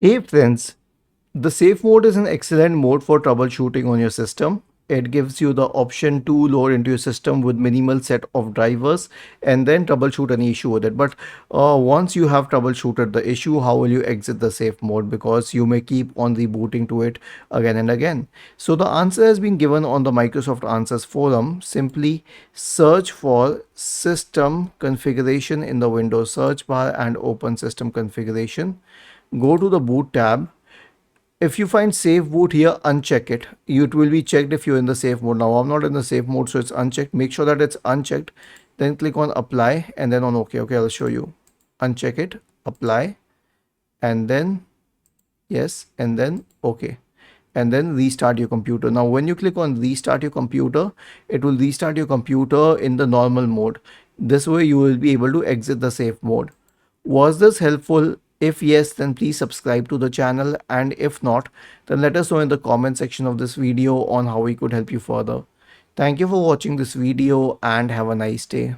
Hey friends, the safe mode is an excellent mode for troubleshooting on your system. It gives you the option to load into your system with minimal set of drivers and then troubleshoot any issue with it. But once you have troubleshooted the issue, how will you exit the safe mode? Because you may keep on rebooting to it again and again. So the answer has been given on the Microsoft Answers forum. Simply search for system configuration in the Windows search bar and open system configuration. Go to the boot tab. If you find safe boot here, uncheck it. It will be checked if you're in the safe mode. Now I'm not in the safe mode, so it's unchecked. Make sure that it's unchecked. Then click on apply and then on OK. Okay, I'll show you. Uncheck it, apply, and then yes, and then OK. And then restart your computer. Now when you click on restart your computer, it will restart your computer in the normal mode. This way you will be able to exit the safe mode. Was this helpful? If yes, then please subscribe to the channel, and if not, then let us know in the comment section of this video on how we could help you further. Thank you for watching this video and have a nice day.